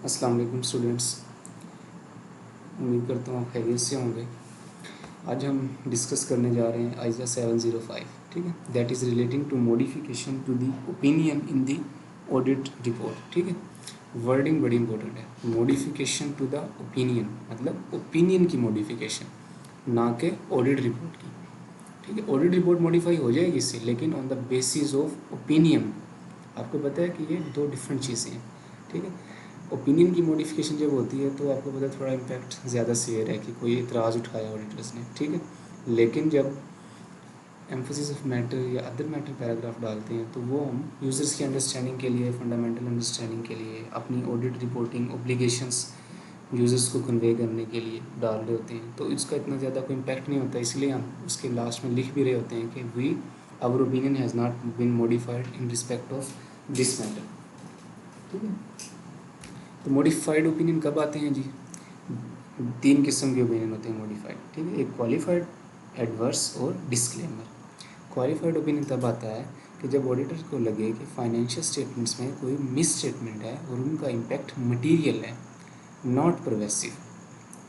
अस्सलाम वालेकुम स्टूडेंट्स, उम्मीद करता हूँ आप खैरियत से होंगे। आज हम डिस्कस करने जा रहे हैं आइज़ा 705, ठीक है। That is relating to modification to the opinion in the audit report, ठीक है। वर्डिंग बड़ी इंपॉर्टेंट है। मॉडिफिकेशन टू द ओपिनियन मतलब ओपिनियन की मॉडिफिकेशन, ना के ऑडिट रिपोर्ट की, ठीक है। ऑडिट रिपोर्ट मॉडिफाई हो जाएगी इससे, लेकिन on the basis of opinion. आपको पता है कि ये दो डिफरेंट चीज़ें हैं, ठीक है। ओपिनियन की मॉडिफिकेशन जब होती है तो आपको पता है थोड़ा इम्पैक्ट ज़्यादा सेयर है कि कोई इतराज़ उठाया ऑडिटर्स ने, ठीक है। लेकिन जब एम्फोसिस ऑफ मैटर या अदर मैटर पैराग्राफ डालते हैं तो वो हम यूज़र्स की अंडरस्टैंडिंग के लिए, फंडामेंटल अंडरस्टैंडिंग के लिए, अपनी ऑडिट रिपोर्टिंग ओब्लिगेशंस यूज़र्स को कन्वे करने के लिए डाल रहे होते हैं, तो इसका इतना ज़्यादा कोई इम्पैक्ट नहीं होता। इसलिए हम उसके लास्ट में लिख भी रहे होते हैं कि we our opinion has not been modified in respect of this matter, ठीक है। तो मॉडिफाइड ओपिनियन कब आते हैं जी? तीन किस्म के ओपिनियन होते हैं मॉडिफाइड, ठीक है। एक क्वालिफाइड, एडवर्स और डिस्क्लेमर। क्वालिफाइड ओपिनियन तब आता है कि जब ऑडिटर को लगे कि फाइनेंशियल स्टेटमेंट्स में कोई मिस स्टेटमेंट है और उनका इम्पैक्ट मटीरियल है, not pervasive.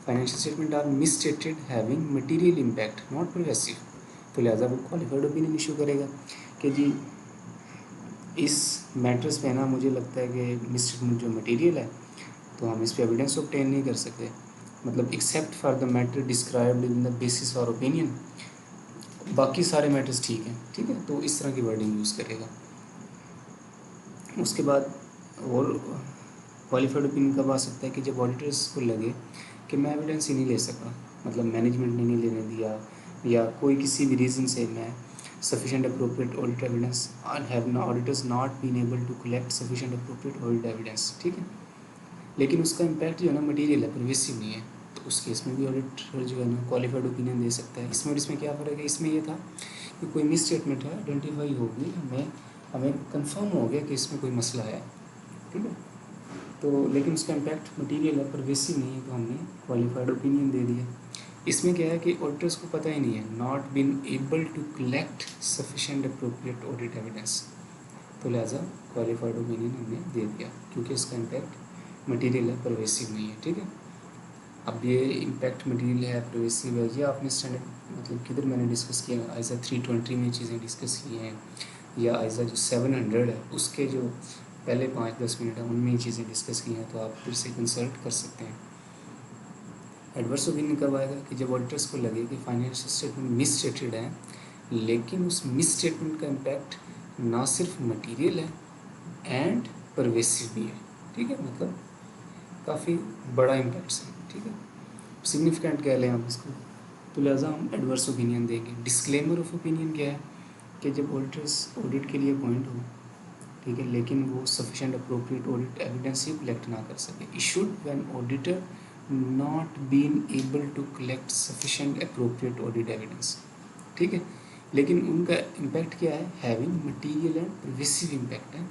Financial statement are misstated having material impact, not pervasive. तो लिहाजा वो क्वालिफाइड ओपिनियन इशू करेगा कि जी इस मैटर्स पे ना मुझे लगता है कि मिस स्टेटमेंट जो मटीरियल है तो हम इस पर एविडेंस ऑब्टेन नहीं कर सकते, मतलब accept for the matter described in the basis for opinion, बाकी सारे मैटर्स ठीक हैं, ठीक है। तो इस तरह की वर्डिंग यूज़ करेगा। उसके बाद और क्वालिफाइड ओपिनियन कब आ सकता है कि जब ऑडिटर्स को लगे कि मैं एविडेंस ही नहीं ले सका, मतलब मैनेजमेंट ने नहीं लेने दिया या कोई किसी भी रीज़न से मैं sufficient appropriate audit evidence and have no auditors not been able to collect sufficient appropriate audit evidence, ठीक है। लेकिन उसका इम्पैक्ट जो है ना मटीरियल है, परवेसिव नहीं है, तो उस केस में भी ऑडिटर जो है ना क्वालिफाइड ओपिनियन दे सकता है। इसमें और इसमें क्या फ़र्क है? इसमें ये था कि कोई मिस स्टेटमेंट है, आइडेंटिफाई होगी, हमें कंफर्म हो गया कि इसमें कोई मसला है, ठीक है। तो लेकिन उसका इम्पैक्ट मटीरियल है, परवेसिव नहीं है, तो हमने क्वालिफाइड ओपिनियन दे दिया। इसमें क्या है कि ऑडिटर्स को पता ही नहीं है, not been able to collect sufficient appropriate audit evidence, तो लिहाजा क्वालिफाइड ओपिनियन हमने दे दिया क्योंकि इसका इम्पैक्ट मटीरियल है, परवेसिव नहीं है, ठीक है। अब ये इम्पैक्ट मटीरियल है, परवेसिव है, ये आपने स्टैंडर्ड मतलब किधर मैंने डिस्कस किया, आइज़ा 320 में चीज़ें डिस्कस की हैं, या आइज़ा जो 700 है उसके जो पहले 5-10 मिनट है उनमें ये चीज़ें डिस्कस की हैं, तो आप फिर से कंसल्ट कर सकते हैं। एडवर्स ओपिनियन कब आएगा कि जब ऑडिटर्स को लगे कि फाइनेंशियल स्टेटमेंट मिस स्टेटेड है, लेकिन उस मिस स्टेटमेंट का इम्पैक्ट ना सिर्फ मटीरियल है एंड परवेसिव भी है, ठीक है। मतलब काफ़ी बड़ा इम्पैक्ट है, ठीक है, सिग्निफिकेंट कह लें आप इसको। तो लिहाजा हम एडवर्स ओपिनियन देंगे। डिस्क्लेमर ऑफ ओपिनियन क्या है कि जब ऑडिटर्स ऑडिट के लिए अपॉइंट हो, ठीक है, लेकिन वो सफिशेंट अप्रोप्रिएट ऑडिट एविडेंस ही कलेक्ट ना कर सके, issued when auditor not been able to collect sufficient appropriate audit evidence, ठीक है। लेकिन उनका इम्पैक्ट क्या है? Having material and pervasive impact है।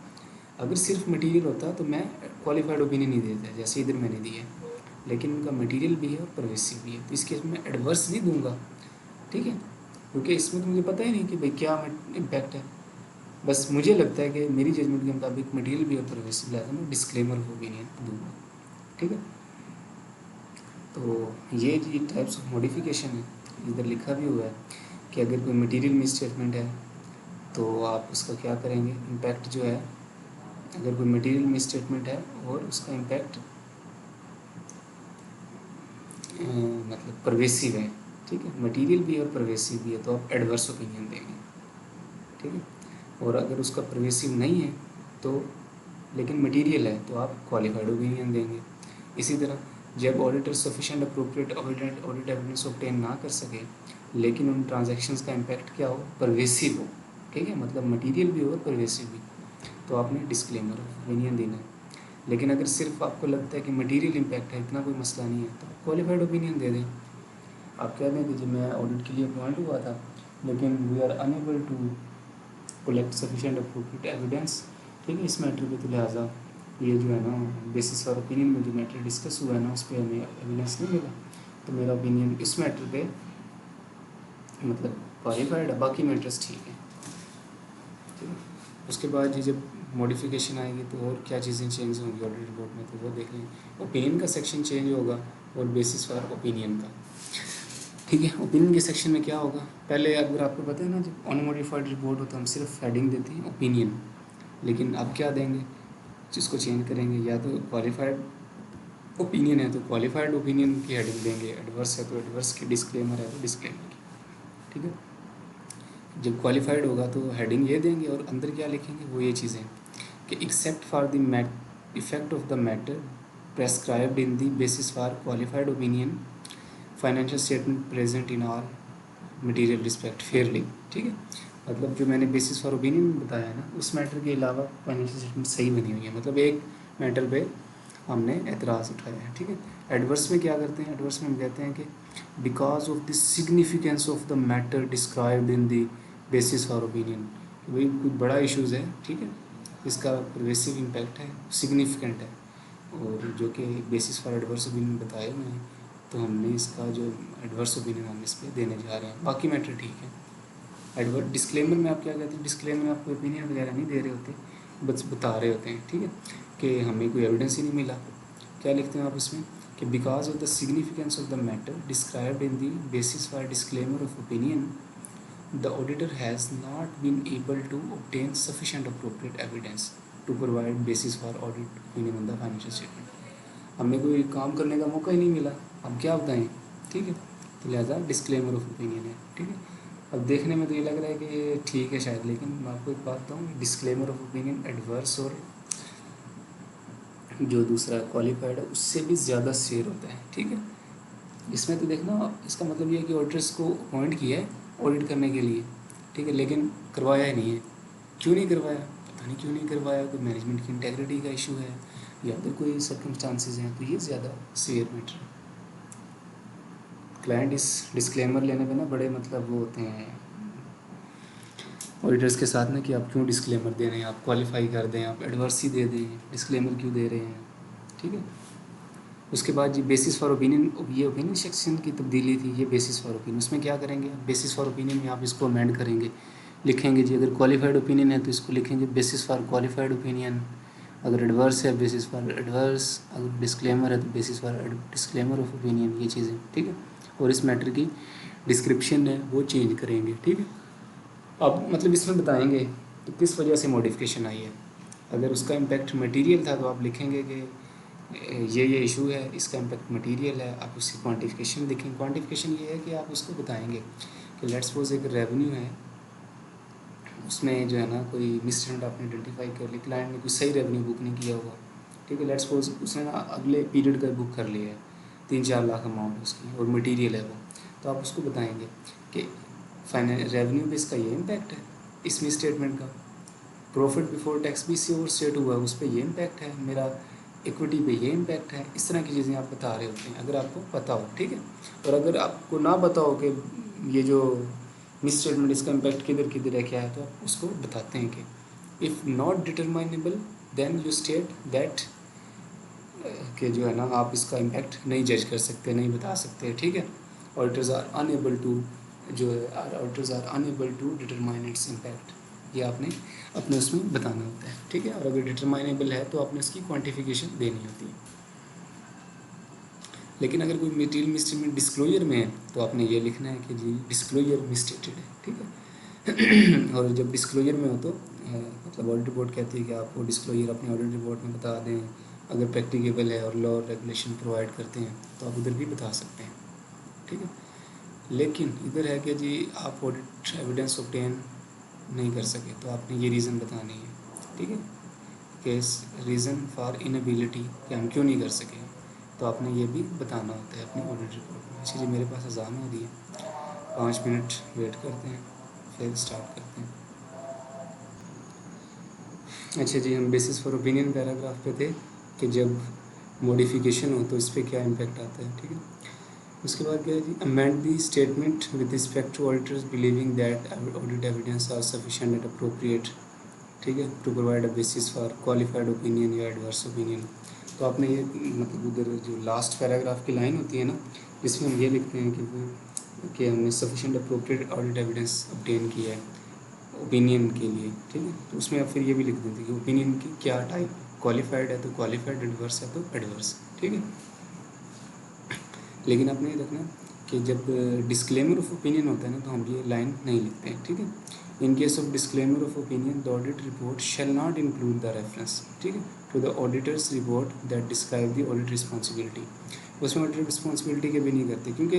अगर सिर्फ मटीरियल होता तो मैं क्वालिफाइड ओपिनियन नहीं देता, जैसे इधर मैंने दिया है, लेकिन उनका मटीरियल भी है और परवेसिव भी है, तो इसके मैं एडवर्स नहीं दूंगा, ठीक है, क्योंकि इसमें तो मुझे पता ही नहीं कि भाई क्या इम्पैक्ट है। बस मुझे लगता है कि मेरी जजमेंट के मुताबिक मटीरियल भी और परवेसिव, लिहाजा मैं डिस्क्लेमर ऑफ ओपिनियन दूंगा, ठीक है। तो ये जी टाइप्स ऑफ मॉडिफिकेशन है, इधर लिखा भी हुआ है कि अगर कोई मटीरियल मिस स्टेटमेंट है तो आप उसका क्या करेंगे, इम्पैक्ट जो है, अगर कोई मटीरियल मिस स्टेटमेंट है और उसका इम्पैक्ट मतलब परवेसिव है, ठीक है, मटीरियल भी और परवेसिव भी है, तो आप एडवर्स ओपिनियन देंगे, ठीक है। और अगर उसका परवेसिव नहीं है तो लेकिन मटीरियल है तो आप क्वालिफाइड ओपिनियन देंगे। इसी तरह जब auditor sufficient appropriate audit evidence obtain ना कर सके, लेकिन उन ट्रांजैक्शंस का इम्पैक्ट क्या हो, परवेसिव हो, ठीक है, मतलब मटीरियल भी हो और परवेसिव भी, तो आपने डिस्क्लेमर ओपिनियन देना है। लेकिन अगर सिर्फ आपको लगता है कि मटीरियल इम्पैक्ट है, इतना कोई मसला नहीं है, तो क्वालिफाइड ओपिनियन दे दें। आप कह दें कि जी मैं ऑडिट के लिए अपॉइंट हुआ था, लेकिन we are unable to collect sufficient appropriate evidence, ठीक है, इस मैटर पे, तो लिहाजा ये जो है ना बेसिस और ओपिनियन में जो मैटर डिस्कस हुआ है ना उस पर हमें एविडेंस नहीं मिला, तो मेरा ओपिनियन इस मैटर पे मतलब क्वालिफाइड है, बाकी मैटर्स ठीक है, ठीक है। उसके बाद ये जब मॉडिफिकेशन आएगी तो और क्या चीज़ें चेंज होंगी ऑडिट रिपोर्ट में, तो वो देखेंगे। ओपिनियन का सेक्शन चेंज होगा और बेसिस फॉर ओपिनियन का, ठीक है। ओपिनियन के सेक्शन में क्या होगा, पहले अगर आपको पता है ना, जब अनमोडिफाइड रिपोर्ट हो तो हम सिर्फ हेडिंग देते हैं ओपिनियन, लेकिन अब क्या देंगे, जिसको चेंज करेंगे, या तो क्वालिफाइड ओपिनियन है तो क्वालिफाइड ओपिनियन की हेडिंग देंगे, एडवर्स है तो एडवर्स की, डिस्क्लेमर है तो डिस्क्लेमर की, ठीक है। जब क्वालिफाइड होगा तो हेडिंग ये देंगे और अंदर क्या लिखेंगे, वो ये चीज़ें कि accept for the effect of the matter prescribed in the basis for qualified opinion financial statement present in all material respect Fairlie, ठीक है। मतलब जो मैंने बेसिस फॉर ओपिनियन बताया है ना, उस मैटर के अलावा फाइनेंशियल स्टेटमेंट सही बनी हुई है, मतलब एक मैटर पे हमने एतराज़ उठाया है, ठीक है। एडवर्स में क्या करते हैं, एडवर्स में हम कहते हैं कि because of the significance of the matter described in the basis for opinion, वही कुछ बड़ा इश्यूज़ है, ठीक है, इसका परवेसिव इम्पैक्ट है, सिग्निफिकेंट है, और जो कि बेसिस फॉर एडवर्स ओपिनियन बताए हुए हैं, तो हमने इसका जो एडवर्स ओपिनियन हम इस पर देने जा रहे हैं, बाकी मैटर ठीक है। एडवर्स डिस्क्लेमर में आप क्या कहते हैं, डिस्क्लेमर में आपको ओपिनियन वगैरह नहीं दे रहे होते, बस बता रहे होते हैं, ठीक है, कि हमें कोई एविडेंस ही नहीं मिला। क्या लिखते हैं आप इसमें कि because of the significance of the matter described in the basis for disclaimer of opinion the auditor has not been able to obtain sufficient appropriate evidence to provide basis for audit opinion on the financial statement। हमें कोई काम करने का मौका ही नहीं मिला, अब क्या बताएं, ठीक है, तो लिहाजा डिस्क्लेमर ऑफ ओपिनियन है, ठीक है। अब देखने में तो ये लग रहा है कि ये ठीक है शायद, लेकिन मैं आपको एक बात बताऊँ, डिस्क्लेमर ऑफ ओपिनियन एडवर्स और जो दूसरा क्वालिफाइड है उससे भी ज़्यादा शेयर होता है, ठीक है। इसमें तो देखना, इसका मतलब ये है कि ऑडिटर्स को अपॉइंट किया है ऑडिट करने के लिए, ठीक है, लेकिन करवाया ही नहीं है। क्यों नहीं करवाया, पता नहीं क्यों नहीं करवाया, कोई मैनेजमेंट की इंटेग्रिटी का इशू है या फिर कोई सर्कमस्टांसिस हैं, तो ये ज़्यादा सीवियर मैटर है। क्लाइंट इस डिस्क्लेमर लेने पे ना बड़े मतलब वो होते हैं ऑडिटर्स के साथ ना, कि आप क्यों डिस्क्लेमर दे रहे हैं, आप क्वालिफाई कर दें, आप एडवर्स ही दे दें, डिस्क्लेमर क्यों दे रहे हैं, ठीक है। उसके बाद जी बेसिस फॉर ओपिनियन, ये ओपिनियन सेक्शन की तब्दीली थी, ये बेसिस फॉर ओपिनियन, उसमें क्या करेंगे, बेसिस फॉर ओपिनियन में आप इसको अमेंड करेंगे, लिखेंगे जी अगर क्वालिफाइड ओपिनियन है तो इसको लिखेंगे बेसिस फॉर क्वालिफाइड ओपिनियन, अगर एडवर्स है बेसिस फॉर एडवर्स, अगर डिस्क्लेमर है तो basis for disclaimer of opinion, ये चीज़ें, ठीक है। और इस मैटर की डिस्क्रिप्शन है वो चेंज करेंगे, ठीक है। अब मतलब इसमें बताएंगे कि किस वजह से मॉडिफिकेशन आई है, अगर उसका इम्पैक्ट मटेरियल था तो आप लिखेंगे कि ये इशू है, इसका इम्पैक्ट मटेरियल है, आप उसकी क्वांटिफिकेशन लिखेंगे। क्वांटिफिकेशन ये है कि आप उसको बताएंगे कि लेट्स सपोज एक रेवेन्यू है, उसमें जो है ना कोई मिसस्टेटमेंट आपने आइडेंटिफाई कर ली, क्लाइंट ने कुछ सही रेवेन्यू बुक नहीं किया हुआ, ठीक है, लेट्स सपोज उसने ना अगले पीरियड का बुक कर लिया है, 3-4 लाख अमाउंट उसकी और मटेरियल है वो, तो आप उसको बताएंगे कि रेवेन्यू पे इसका ये इम्पैक्ट है, इस मिस स्टेटमेंट का, प्रॉफिट बिफोर टैक्स भी इससे ओवर स्टेट हुआ है, उस पर ये इम्पैक्ट है, मेरा इक्विटी पे ये इम्पैक्ट है, इस तरह की चीज़ें आप बता रहे होते हैं अगर आपको पता हो, ठीक है। और अगर आपको ना पता हो कि ये जो मिस स्टेटमेंट इसका इम्पैक्ट किधर किधर है क्या है, तो आप उसको बताते हैं कि if not determinable then you state that, कि जो है ना आप इसका इम्पैक्ट नहीं जज कर सकते, नहीं बता सकते, ठीक है। ऑडिटर्स आर अनएबल टू, जो है auditors are unable to determine its impact, ये आपने अपने उसमें बताना होता है, ठीक है। और अगर डिटरमाइनेबल है तो आपने उसकी क्वांटिफिकेशन देनी होती है। लेकिन अगर कोई मटेरियल मिसस्टेटमेंट डिस्क्लोजर में है तो आपने ये लिखना है कि जी डिस्क्लोजर मिसस्टेटेड है, ठीक है। और जब डिस्क्लोजर में हो तो मतलब ऑडिट रिपोर्ट कहती है कि आप वो डिस्क्लोजर अपने ऑडिट रिपोर्ट में बता दें, अगर प्रैक्टिकेबल है और लॉ और रेगुलेशन प्रोवाइड करते हैं तो आप उधर भी बता सकते हैं, ठीक है। लेकिन इधर है कि जी आप ऑडिट एविडेंस ऑब्टेन नहीं कर सके तो आपने ये रीज़न बतानी है, ठीक है, केस रीज़न फॉर इनएबिलिटी कि हम क्यों नहीं कर सके, तो आपने ये भी बताना होता है अपनी ऑडिट रिपोर्ट में। अच्छा जी मेरे पास अज़ान हो रही है, 5 मिनट वेट करते हैं फिर स्टार्ट करते हैं। अच्छा जी, हम बेसिस फॉर ओपिनियन पैराग्राफ पे थे कि जब मॉडिफिकेशन हो तो इस पर क्या इम्पैक्ट आता है, ठीक है। उसके बाद क्या है जी, amend the statement with respect to auditors believing that audit evidence are sufficient and appropriate, ठीक है, to provide a basis for qualified opinion या एडवर्स ओपिनियन। तो आपने ये मतलब उधर जो लास्ट पैराग्राफ की लाइन होती है ना, जिसमें हम ये लिखते हैं कि हमने sufficient appropriate audit evidence obtain किया है, ओपिनियन के लिए, ठीक है। तो उसमें आप फिर ये भी लिख देते कि ओपिनियन की क्या टाइप, क्वालिफाइड है तो क्वालिफाइड, एडवर्स है तो एडवर्स, ठीक है। लेकिन आपने ये रखना कि जब डिस्क्लेमर ऑफ ओपिनियन होता है ना, तो हम ये लाइन नहीं लिखते हैं, ठीक है। In case of disclaimer of opinion the audit report shall not include the reference, ठीक है, to the auditors report that describe the audit responsibility. उसमें ऑडिट रिस्पॉन्सिबिलिटी के भी नहीं करते, क्योंकि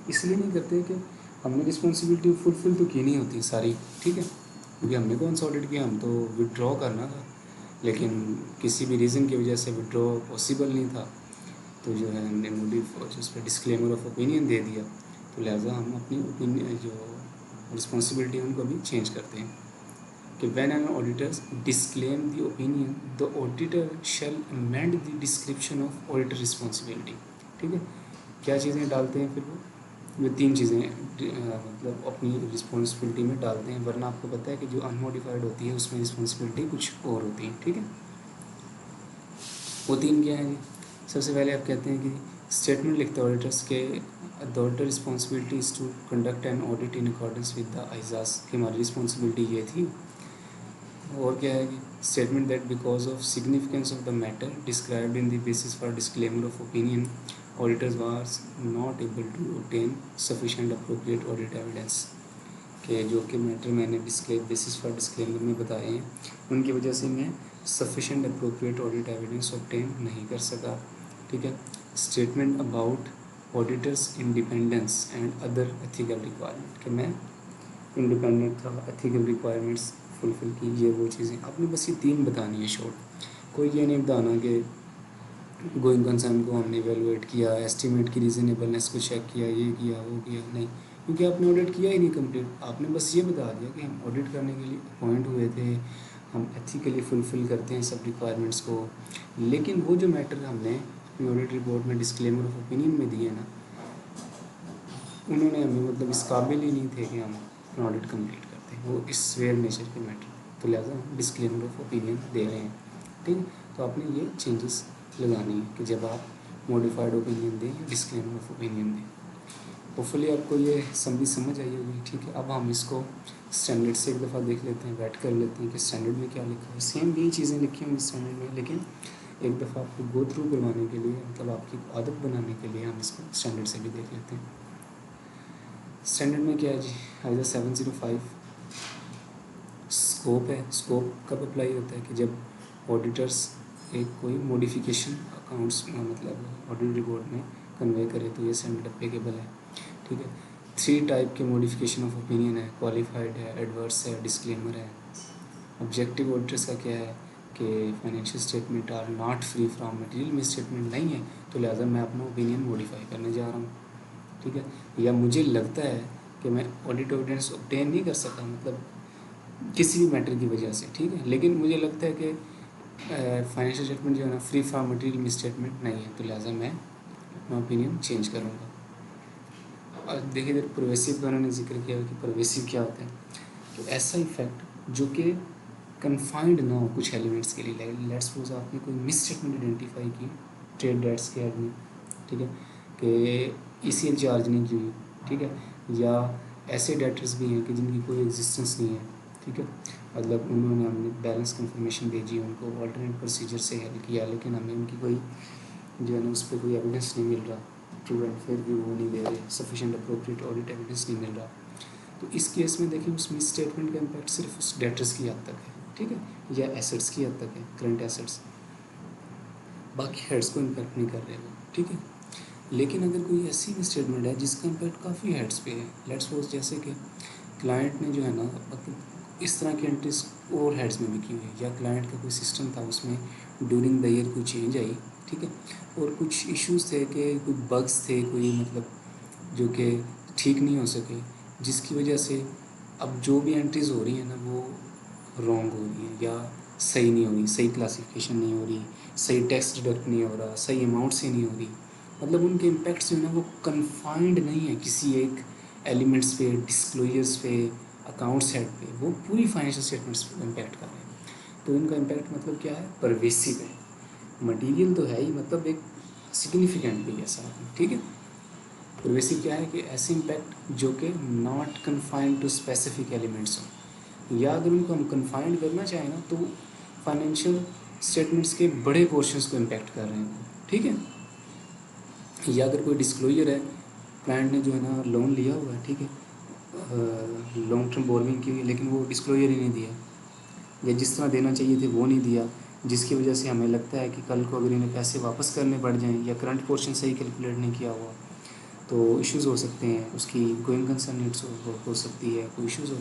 इसलिए नहीं करते कि हमने रिस्पॉन्सिबिलिटी फुलफिल तो की नहीं होती सारी, ठीक है, क्योंकि हमने कौन सा ऑडिट किया, हम तो विड्रॉ करना था, लेकिन किसी भी रीज़न की वजह से विड्रॉ पॉसिबल नहीं था, तो जो है हमने उस पर डिस्क्लेमर ऑफ ओपिनियन दे दिया, तो लिहाजा हम अपनी ओपिनियन जो रिस्पॉन्सिबिलिटी है उनको भी चेंज करते हैं कि when an auditors disclaim the opinion the auditor shall amend the description of auditor responsibility, ठीक है। क्या चीज़ें डालते हैं फिर वो 3 चीज़ें मतलब अपनी रिस्पॉन्सिबिलिटी में डालते हैं, वरना आपको पता है कि जो अनमोडिफाइड होती है उसमें रिस्पॉन्सिबिलिटी कुछ और होती है, ठीक है। वो 3 क्या है जी? सबसे पहले आप कहते हैं कि स्टेटमेंट लिखते हैं ऑडिटर्स के the auditor responsibility is to conduct an audit in accordance with the ISAs, कि हमारी रिस्पॉन्सिबिलिटी ये थी। और क्या है कि statement that because of significance of the matter described in the basis for disclaimer of opinion auditors was not able to obtain sufficient appropriate audit evidence, कि जो कि मैटर मैंने बेसिस फॉर डिस्क्लेमर में बताए हैं, उनकी वजह से मैं sufficient appropriate audit evidence obtain नहीं कर सका, ठीक है। Statement about auditors independence and other ethical requirement, कि मैं इंडिपेंडेंट था, एथिकल रिक्वायरमेंट्स फुलफिल की, ये वो चीज़ें आपने बस ये 3 बतानी है शॉर्ट। कोई ये नहीं बताना कि गोइंग कंसर्न को हमने इवेलुएट किया, एस्टिमेट की रीजनेबलनेस को चेक किया, ये किया वो किया, नहीं, क्योंकि आपने ऑडिट किया ही नहीं कंप्लीट। आपने बस ये बता दिया कि हम ऑडिट करने के लिए अपॉइंट हुए थे, हम एथिकली फुलफ़िल करते हैं सब रिक्वायरमेंट्स को, लेकिन वो जो मैटर हमने अपनी ऑडिट रिपोर्ट में डिस्क्लेमर ऑफ ओपिनियन में दिए ना, उन्होंने हमें मतलब इस काबिल ही नहीं थे कि हम अपना ऑडिट कंप्लीट करते हैं, वो इस वेयर नेचर के मैटर, तो लिहाजा हम डिस्क्लेमर ऑफ ओपिनियन दे रहे हैं, ठीक है। तो आपने ये चेंजेस लगानी है कि जब आप मॉडिफाइड ओपिनियन दें या डिस्क्लेमर ऑफ ओपिनियन दें। होपफुली आपको ये समझ आई होगी, ठीक है। अब हम इसको स्टैंडर्ड से एक दफ़ा देख लेते हैं, बैठ कर लेते हैं कि स्टैंडर्ड में क्या लिखा है। सेम भी चीज़ें लिखी होंगी स्टैंडर्ड में, लेकिन एक दफ़ा आपको गो थ्रू करवाने के लिए, मतलब आपकी आदत बनाने के लिए हम इसको स्टैंडर्ड से भी देख लेते हैं। स्टैंडर्ड में क्या है जी, आइजा 705 स्कोप है। स्कोप कब अप्लाई होता है कि जब ऑडिटर्स एक कोई मॉडिफिकेशन अकाउंट्स मतलब ऑडिट रिपोर्ट में कन्वे करे, तो ये स्टैंडर्ड अप्लीकेबल है, ठीक है। 3 टाइप के मॉडिफिकेशन ऑफ ओपिनियन है, क्वालिफाइड है, एडवर्स है, डिस्क्लेमर है। ऑब्जेक्टिव ऑडिटर्स का क्या है कि financial statement are not free from material misstatement नहीं है, तो लिहाजा मैं अपना ओपिनियन मॉडिफाई करने जा रहा हूँ, ठीक है। या मुझे लगता है कि मैं ऑडिट एविडेंस ऑब्टेन नहीं कर सका, मतलब किसी भी मैटर की वजह से, ठीक है, लेकिन मुझे लगता है कि फाइनेंशियल स्टेटमेंट जो है ना फ्री फ्रॉम मटेरियल मिसस्टेटमेंट नहीं है, तो लिहाजा मैं अपना ओपिनियन चेंज करूँगा। और देखिए इधर परवेसिव का उन्होंने जिक्र किया कि परवेसिव क्या होता है, तो ऐसा इफेक्ट जो कि कन्फाइंड ना हो कुछ एलिमेंट्स के लिए। लेट्स सपोज आपने कोई मिस स्टेटमेंट आइडेंटिफाई की ट्रेड डेट्स के हेड में, ठीक है, कि ECL चार्ज नहीं की हुई, ठीक है, या ऐसे डेटर्स भी हैं कि जिनकी कोई एग्जिस्टेंस नहीं है, ठीक है, मतलब उन्होंने हमने बैलेंस कंफर्मेशन भेजी, उनको ऑल्टरनेट प्रोसीजर से हेल्प किया, लेकिन हमें उनकी कोई जो है ना उस पर कोई एविडेंस नहीं मिल रहा, ट्रू एंड फेयर व्यू वो नहीं दे रहे, सफिशेंट अप्रोप्रिएट ऑडिट एविडेंस नहीं मिल रहा, तो इस केस में देखिए उस मिस स्टेटमेंट का इम्पैक्ट सिर्फ उस डेटर्स की हद तक है, ठीक है, या एसेट्स की हद तक है, करंट एसेट्स, बाकी हेड्स को इम्पैक्ट नहीं कर रहे वो, ठीक है। लेकिन अगर कोई ऐसी मिस स्टेटमेंट है जिसका इम्पैक्ट काफ़ी हेड्स पे है, लेट्स सपोज जैसे कि क्लाइंट ने जो है ना मतलब इस तरह की एंट्रीज और हेड्स में भी की हुई है, या क्लाइंट का कोई सिस्टम था उसमें ड्यूरिंग द ईयर कोई चेंज आई, ठीक है, और कुछ इश्यूज थे कि कोई बग्स थे, कोई मतलब जो कि ठीक नहीं हो सके, जिसकी वजह से अब जो भी एंट्रीज हो रही हैं ना वो रॉन्ग हो रही है, या सही नहीं हो रही, सही क्लासिफिकेशन नहीं हो रही, सही टैक्स डिडक्ट नहीं हो रहा, सही अमाउंट से नहीं हो रही, मतलब उनके इम्पैक्ट्स जो है ना वो कन्फाइंड नहीं है किसी एक एलिमेंट्स पे, डिस्क्लोजर्स पे, अकाउंट्स हेड पे, वो पूरी फाइनेंशियल स्टेटमेंट्स पे इम्पैक्ट कर रहे हैं। तो उनका इम्पैक्ट मतलब क्या है, परवेसिव है, मटीरियल तो है ही, मतलब एक सिग्निफिकेंट भी है साथ में, ठीक है। परवेसिव क्या है कि ऐसे इम्पैक्ट जो कि not confined to specific elements हो, या अगर उनको हम कन्फाइंड करना चाहें ना तो फाइनेंशियल स्टेटमेंट्स के बड़े पोर्शंस को इम्पेक्ट कर रहे हैं, ठीक है। या अगर कोई डिस्क्लोजर है, क्लाइंट ने जो है ना लोन लिया हुआ है, ठीक है, लॉन्ग टर्म बोर्विंग के लिए, लेकिन वो डिस्क्लोजर ही नहीं दिया, या जिस तरह देना चाहिए थे वो नहीं दिया, जिसकी वजह से हमें लगता है कि कल को अगर इन्हें पैसे वापस करने पड़ जाएं, या करंट पोर्शन सही कैलकुलेट नहीं किया हुआ तो इश्यूज़ हो सकते हैं, उसकी गोइंग कंसर्न नीड्स हो सकती है, कोई इश्यूज़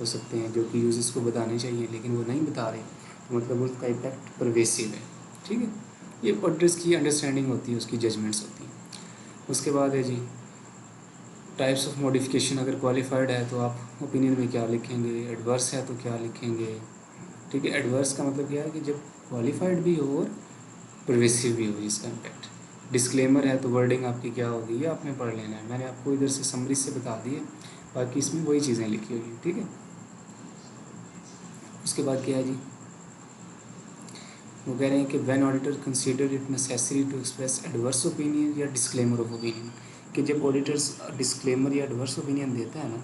हो सकते हैं जो कि यूजर्स को बताने चाहिए लेकिन वो नहीं बता रहे, तो मतलब उसका इम्पैक्ट परवेसिव है, ठीक है। ये ऑडिटर्स की अंडरस्टैंडिंग होती है, उसकी जजमेंट्स होती हैं। उसके बाद है जी टाइप्स ऑफ मॉडिफिकेशन। अगर क्वालिफाइड है तो आप ओपिनियन में क्या लिखेंगे, एडवर्स है तो क्या लिखेंगे, ठीक है। एडवर्स का मतलब क्या है कि जब क्वालिफाइड भी हो और परवेसिव भी हो इसका इम्पैक्ट। डिस्क्लेमर है तो वर्डिंग आपकी क्या होगी ये आपने पढ़ लेना है, मैंने आपको इधर से समरी से बता दी है, बाकी इसमें वही चीज़ें लिखी हुई हैं, ठीक है। उसके बाद क्या है जी, वो कह रहे हैं कि when auditor consider it necessary to express adverse opinion या डिस्क्लेमर ऑफ ओपिनियन, कि जब ऑडिटर्स डिस्क्लेमर या एडवर्स ओपिनियन देता है ना,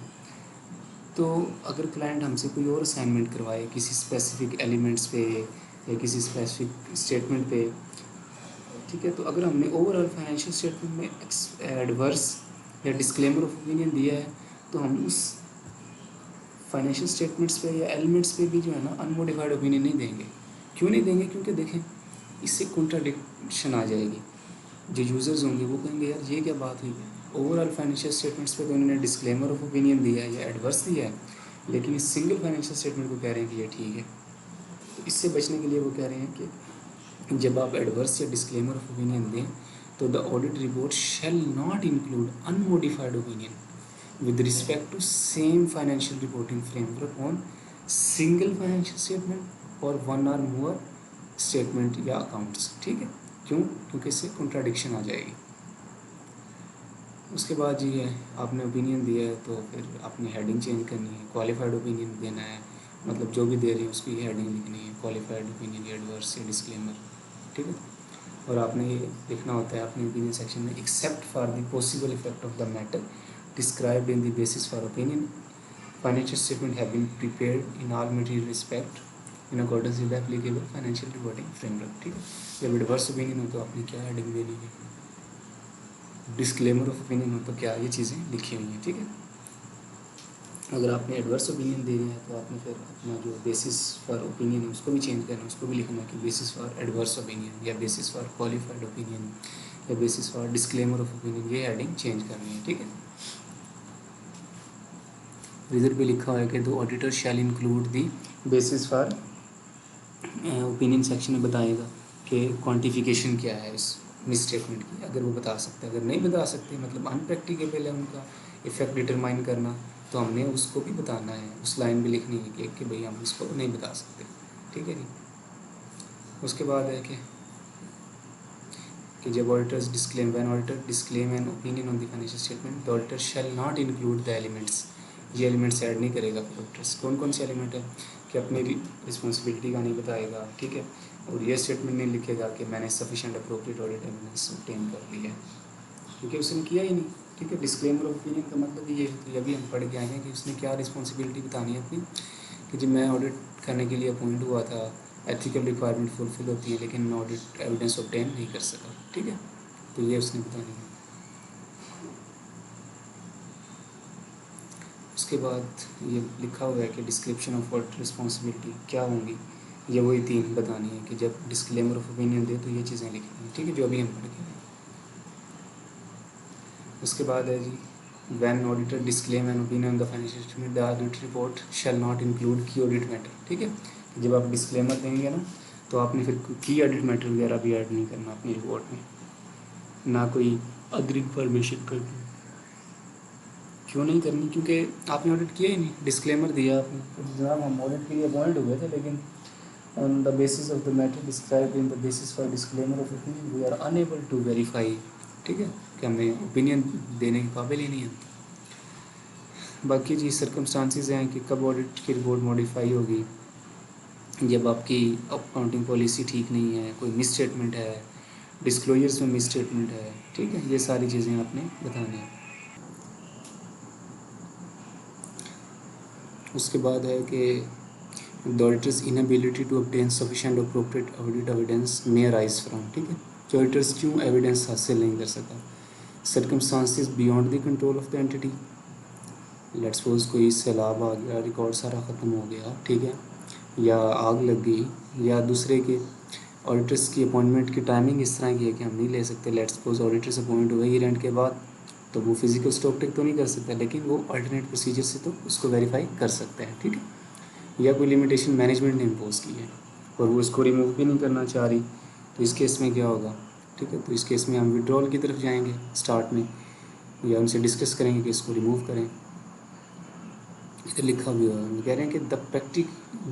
तो अगर क्लाइंट हमसे कोई और असाइनमेंट करवाए किसी स्पेसिफिक एलिमेंट्स पे या किसी स्पेसिफिक स्टेटमेंट पे, ठीक है, तो अगर हमने ओवरऑल फाइनेंशियल स्टेटमेंट में एडवर्स या डिस्क्लेमर ऑफ ओपिनियन दिया है तो हम उस फाइनेंशियल स्टेटमेंट्स पे या एलिमेंट्स पे भी जो है ना अनमोडिफाइड ओपिनियन नहीं देंगे। क्यों नहीं देंगे? क्योंकि देखें इससे कॉन्ट्राडिक्शन आ जाएगी। जो यूज़र्स होंगे वो कहेंगे यार ये क्या बात हुई, ओवरऑल फाइनेंशियल स्टेटमेंट्स पे तो उन्होंने डिस्क्लेमर ऑफ ओपिनियन दिया है या एडवर्स दिया है, लेकिन इस सिंगल फाइनेंशियल स्टेटमेंट को कह रहे हैं कि ये ठीक है। तो इससे बचने के लिए वो कह रहे हैं कि जब आप एडवर्स या डिस्क्लेमर ऑफ ओपिनियन दें तो the audit report shall not include unmodified opinion with respect to same financial reporting framework on single financial statement or one or more statement या accounts, ठीक है। क्यों? क्योंकि इससे contradiction आ जाएगी। उसके बाद ये है आपने ओपिनियन दिया है तो फिर आपने हेडिंग चेंज करनी है, क्वालिफाइड ओपिनियन देना है, मतलब जो भी दे रहे हैं उसकी हेडिंग लिखनी है, क्वालिफाइड ओपिनियन या एडवर्स या डिस्क्लेमर, ठीक है। और आपने ये लिखना होता है अपने ओपिनियन सेक्शन में, except for the possible effect of the matter described in the basis for opinion financial statement have been prepared in all material respect in accordance with applicable financial reporting framework, ठीक है। जब adverse opinion हो तो आपने क्या heading देनी है, disclaimer of opinion हो तो क्या, ये चीज़ें लिखी हुई हैं, ठीक है। अगर आपने एडवर्स ओपिनियन देना है तो आपने फिर अपना जो बेसिस फॉर ओपिनियन है उसको भी चेंज करना है, उसको भी लिखना है कि बेसिस फॉर एडवर्स ओपिनियन या बेसिस फॉर क्वालिफाइड ओपिनियन या basis for disclaimer of opinion, ये हेडिंग चेंज करनी है, ठीक है। रिजल्ट पे लिखा हुआ है कि दो auditor shall include the basis for opinion section में बताएगा कि क्वांटिफिकेशन क्या है इस मिस स्टेटमेंट की, अगर वो बता सकते हैं। अगर नहीं बता सकते मतलब अनप्रैक्टिकेबल है उनका इफ़ेक्ट डिटरमाइन करना, तो हमने उसको भी बताना है, उस लाइन भी लिखनी है कि भाई हम इसको नहीं बता सकते, ठीक है जी। उसके बाद है कि जब auditors disclaim when auditor disclaim an opinion on the financial statement the auditor shall not include the elements, ये एलिमेंट्स ऐड नहीं करेगा फिर ऑडिटर्स। कौन कौन से एलिमेंट है कि अपनी रिस्पॉन्सिबिलिटी का नहीं बताएगा, ठीक है, और ये स्टेटमेंट नहीं लिखेगा कि मैंने sufficient appropriate audit evidence obtain कर लिया है, क्योंकि उसने किया ही नहीं, ठीक है। डिस्क्लेमर ऑफ ओपिनियन का मतलब ये है, तो अभी हम पढ़ के आए हैं कि उसने क्या रिस्पॉन्सिबिलिटी बतानी है अपनी, कि जब मैं ऑडिट करने के लिए अपॉइंट हुआ था एथिकल रिक्वायरमेंट फुलफिल होती है लेकिन मैं ऑडिट एविडेंस ऑब्टेन नहीं कर सका, ठीक है, तो ये उसने बतानी है। उसके बाद ये लिखा हुआ है कि डिस्क्रिप्शन ऑफ ऑडिट रिस्पॉन्सिबिलिटी क्या होंगी, ये वही तीन बतानी है कि जब डिस्क्लेमर ऑफ ओपिनियन दे तो ये चीज़ें लिखनी है, ठीक है, जो अभी हम पढ़ के आए। उसके बाद है जी when auditor disclaim an opinion on the financial statement the audit report shall not include key audit matter, ठीक है। जब आप डिस्क्लेमर देंगे ना तो आपने फिर की ऑडिट मैटर वगैरह भी ऐड नहीं करना अपनी रिपोर्ट में, ना कोई अदर इंफॉर्मेशन करनी। क्यों नहीं करनी? क्योंकि आपने ऑडिट किया ही नहीं, डिस्क्लेमर दिया आपने, तो जनाब हम ऑडिट के लिए अपॉइंट हुए थे लेकिन on the basis of the matter describe in the basis for disclaimer of opinion we are unable to verify, ठीक है, कि हमें ओपिनियन देने के काबिल ही नहीं है। बाकी जी सर्कमस्टांसिस हैं कि कब ऑडिट की रिपोर्ट मॉडिफाई होगी, जब आपकी अकाउंटिंग पॉलिसी ठीक नहीं है, कोई मिस स्टेटमेंट है, डिस्क्लोजर्स में मिस स्टेटमेंट है, ठीक है, ये सारी चीज़ें आपने बतानी है। उसके बाद है कि the auditors inability to obtain sufficient appropriate audit evidence may arise from, ठीक है, कि ऑडिटर्स क्यों एविडेंस हासिल नहीं कर सका, circumstances beyond the control of the entity, let's suppose कोई सैलाब आ गया, रिकॉर्ड सारा ख़त्म हो गया, ठीक है, या आग लग गई, या दूसरे के ऑडिटर्स की अपॉइंटमेंट की टाइमिंग इस तरह की है कि हम नहीं ले सकते, लेट्स सपोज ऑडिटर्स अपॉइंट हुए ईयर एंड के बाद, तो वो फिजिकल स्टॉक टेक तो नहीं कर सकता, लेकिन वो अल्टरनेट प्रोसीजर से तो उसको वेरीफाई कर सकते हैं, ठीक है, या कोई लिमिटेशन मैनेजमेंट ने इम्पोज की है और वो उसको रिमूव भी नहीं करना चाह रही, तो इस केस में क्या होगा, ठीक है, तो इस केस में हम विड्रॉल की तरफ जाएंगे स्टार्ट में, या उनसे डिस्कस करेंगे कि इसको रिमूव करें। इधर लिखा भी हुआ है, हम कह रहे हैं कि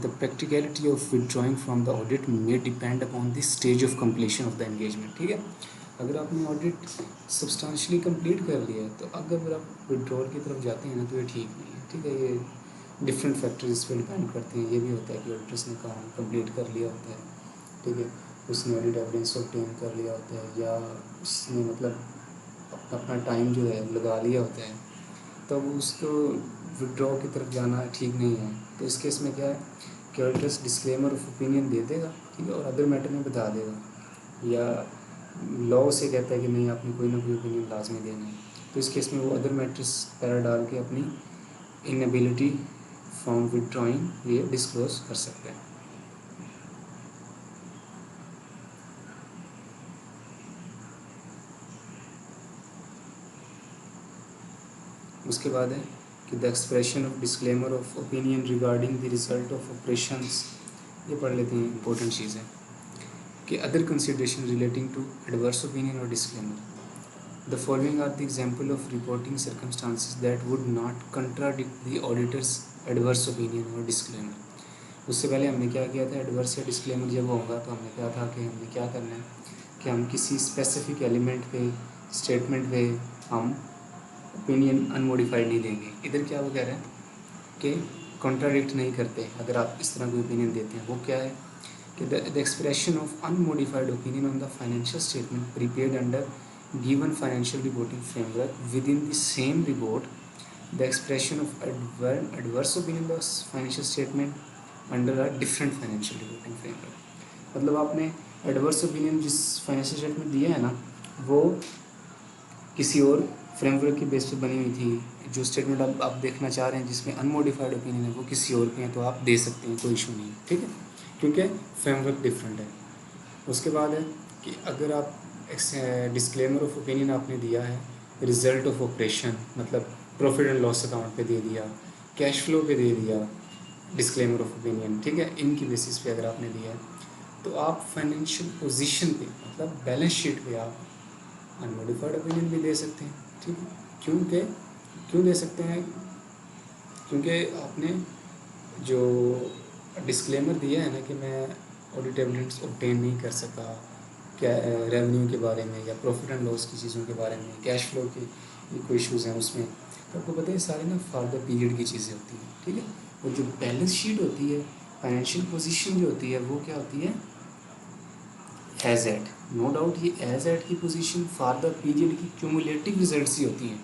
the practicality of withdrawing from the audit may depend upon the stage of completion of the engagement, ठीक है, अगर आपने ऑडिट सब्सटेंशियली कंप्लीट कर लिया है तो अगर आप विड्रॉल की तरफ जाते हैं ना तो ये ठीक नहीं है, ठीक है, ये डिफरेंट फैक्टर्स इस पर डिपेंड करते हैं, ये भी होता है कि ऑडिटर्स ने काम कंप्लीट कर लिया होता है, ठीक है, उसने ऑडिट एविडेंस ऑब्टेन कर लिया होता है, या उसने मतलब अपना टाइम जो है लगा लिया होता है, तब उसको विड्रॉ की तरफ जाना ठीक नहीं है, तो इस केस में क्या है कि ऑडिटर्स डिस्क्लेमर ऑफ ओपिनियन दे देगा, ठीक है, और अदर मैटर में बता देगा, या लॉ से कहता है कि नहीं आपने कोई ना कोई ओपिनियन लाजमी देना है, तो इस केस में वो अदर मैटर्स पैरा डाल के अपनी इनएबिलिटी फ्रॉम विड्रॉइंग ये डिस्क्लोज कर सकते हैं। उसके बाद है कि the expression of disclaimer of opinion regarding the result of operations, ये पढ़ लेते हैं, इंपॉर्टेंट चीज़ है कि other consideration relating to adverse opinion और disclaimer, the following are the example of reporting circumstances that would not contradict the auditor's adverse opinion और disclaimer. उससे पहले हमने क्या किया था, एडवर्स या डिस्क्लेमर जब होगा तो हमने कहा था कि हमने क्या करना है कि हम किसी स्पेसिफिक एलिमेंट पे, स्टेटमेंट पे हम ओपिनियन अनमोडिफाइड नहीं देंगे। इधर क्या वो कह रहे हैं कि कॉन्ट्राडिक्ट नहीं करते अगर आप इस तरह कोई ओपिनियन देते हैं, वो क्या है कि the expression of unmodified opinion on the financial statement prepared under given financial reporting framework with in the same report, the expression of adverse opinion the financial statement under a different financial reporting framework. मतलब आपने adverse opinion जिस financial statement दिया है ना, वो किसी और framework की बेस पे बनी हुई थी, जो स्टेटमेंट आप देखना चाह रहे हैं जिसमें अनमोडिफाइड ओपिनियन है वो किसी और के हैं, तो आप दे सकते हैं, कोई इशू नहीं है, ठीक है, क्योंकि फ्रेमवर्क डिफरेंट है। उसके बाद है कि अगर आप डिस्क्लेमर ऑफ ओपिनियन आपने दिया है रिजल्ट ऑफ ऑपरेशन, मतलब प्रॉफिट एंड लॉस अकाउंट पे दे दिया, कैश फ्लो पे दे दिया डिस्क्लेमर ऑफ ओपिनियन, ठीक है, इनकी बेसिस पे अगर आपने दिया है तो आप फाइनेंशियल पोजीशन पे मतलब बैलेंस शीट पे आप अनमोडिफाइड ओपिनियन भी दे सकते हैं, ठीक है, क्योंकि क्यों दे सकते हैं, क्योंकि आपने जो डिस्क्लेमर दिया है ना कि मैं ऑडिट एविडेंस ऑब्टेन नहीं कर सका, क्या रेवेन्यू के बारे में या प्रॉफिट एंड लॉस की चीज़ों के बारे में, कैश फ्लो के ये कोई इशूज़ हैं उसमें, तो आपको पता है सारे ना फर्दर पीरियड की चीज़ें होती हैं, ठीक है, और जो बैलेंस शीट होती है, फाइनेंशियल पोजीशन जो होती है वो क्या होती है, एज एट, नो डाउट ये एज एट की पोजीशन फॉर द पीरियड की क्यूमुलेटिव रिजल्ट्स ही होती हैं,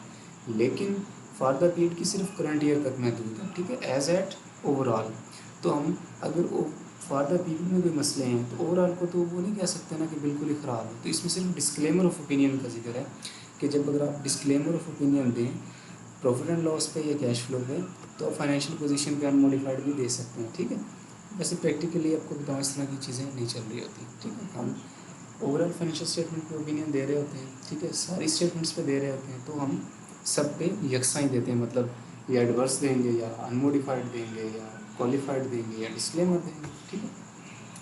लेकिन फॉर द पीरियड की सिर्फ करंट ईयर तक महदूद है, ठीक है, एज एट ओवरऑल। तो हम अगर फॉर द पीरियड में कोई मसले हैं तो ओवरऑल को तो वो नहीं कह सकते ना कि बिल्कुल ही ख़राब है, तो इसमें सिर्फ डिस्क्लेमर ऑफ ओपिनियन का जिक्र है कि जब अगर आप डिस्क्लेमर ऑफ ओपिनियन दें प्रॉफिट एंड लॉस पे या कैश फ्लो पे, तो आप फाइनेंशियल पोजीशन पे अनमोडिफाइड भी दे सकते हैं, ठीक है। वैसे प्रैक्टिकली आपको बताऊँ इस तरह की चीज़ें नहीं चल रही होती, ठीक है, हम ओवरऑल फाइनेंशियल स्टेटमेंट पे ओपिनियन दे रहे होते हैं, ठीक है, सारी स्टेटमेंट्स पे दे रहे होते हैं, तो हम सब पे यकसा ही देते हैं, मतलब या एडवर्स देंगे या अनमोडिफाइड देंगे या क्वालिफाइड देंगे या डिस्क्लेमर देंगे, ठीक है।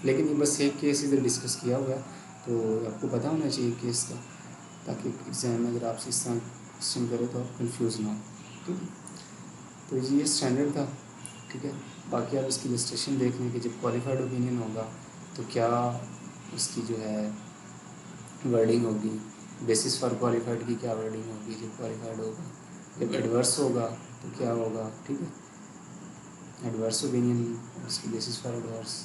लेकिन ये बस एक केस इधर डिस्कस किया हुआ है, तो आपको पता होना चाहिए केस का, ताकि एग्जाम में अगर आपसे इस तरह क्वेश्चन करे तो आप कंफ्यूज ना हो, ठीक है। तो ये स्टैंडर्ड था, ठीक है। बाकी आप इसकी रजिस्ट्रेशन देख लें कि जब क्वालिफाइड ओपिनियन होगा तो क्या उसकी जो है वर्डिंग होगी, बेसिस फॉर क्वालिफाइड की क्या वर्डिंग होगी जब क्वालिफाइड होगा, जब एडवर्स होगा तो क्या होगा, ठीक है, एडवर्स ओपिनियन उसकी बेसिस फॉर एडवर्स,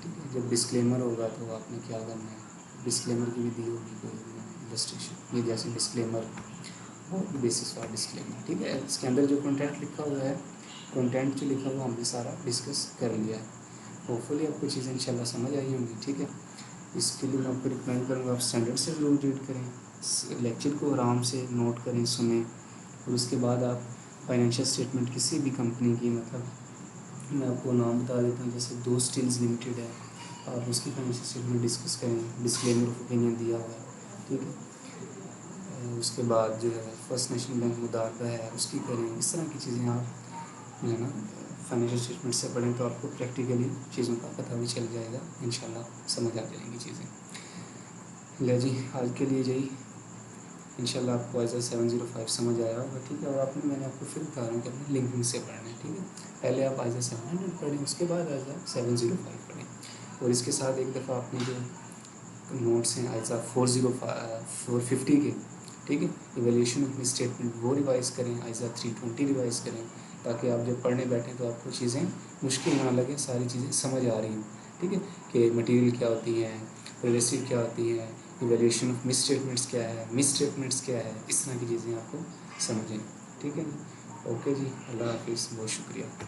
ठीक है, जब डिस्क्लेमर होगा तो आपने क्या करना है, डिस्क्लेमर की भी दी होगी कोई इलस्ट्रेशन, ये जैसे डिस्क्लेमर और बेसिस फॉर डिस्क्लेमर, ठीक है। इसके अंदर जो कंटेंट लिखा हुआ है कंटेंट जो लिखा हुआ हमने सारा डिस्कस कर लिया है। होपफुली आपको चीज़ें इंशाल्लाह समझ आई होंगी, ठीक है। इसके लिए मैं आपको रिकमेंड करूँगा आप स्टैंडर्ड से ज़रूर रीड करें, लेक्चर को आराम से नोट करें, सुनें, और उसके बाद आप फाइनेंशियल स्टेटमेंट किसी भी कंपनी की, मतलब मैं आपको नाम बता देता हूँ, जैसे दो स्टील्स लिमिटेड है, आप उसकी फाइनेंशियल स्टेटमेंट डिस्कस करें, डिस्क्लेमर ऑफ ओपिनियन दिया हुआ है, ठीक है। उसके बाद जो है फर्स्ट नेशनल बैंक मुदारबा है उसकी करें। इस तरह की चीज़ें आप जो है ना फाइनेंशियल स्टेटमेंट से पढ़ें तो आपको प्रैक्टिकली चीज़ों का पता भी चल जाएगा, इंशाल्लाह समझ आ जाएंगी चीज़ें। ले जी, आज के लिए यही, इंशाल्लाह आपको आइज़ा 705 समझ आया होगा, ठीक है। और आपने, मैंने आपको फिर बता रहा हूँ कि अपने लिंकिंग से पढ़ना है, ठीक है। पहले आप आइज़ा 700 पढ़ें, उसके बाद आइज़ा 705 पढ़ें, और इसके साथ एक दफ़ा आपने जो नोट्स हैं आइज़ा 450 के, ठीक है, इवैल्यूएशन ऑफ स्टेटमेंट वो रिवाइज़ करें, आइज़ा 320 रिवाइज़ करें, ताकि आप जब पढ़ने बैठें तो आपको चीज़ें मुश्किल ना लगे, सारी चीज़ें समझ आ रही हों, ठीक है, कि मटेरियल क्या होती है, प्रोग्रेसिव क्या होती है, इवैल्यूएशन ऑफ मिस स्टेटमेंट्स क्या है, मिस स्टेटमेंट्स क्या है, इस तरह की चीज़ें आपको समझें, ठीक है जी। ओके जी, अल्लाह हाफिज़, बहुत शुक्रिया।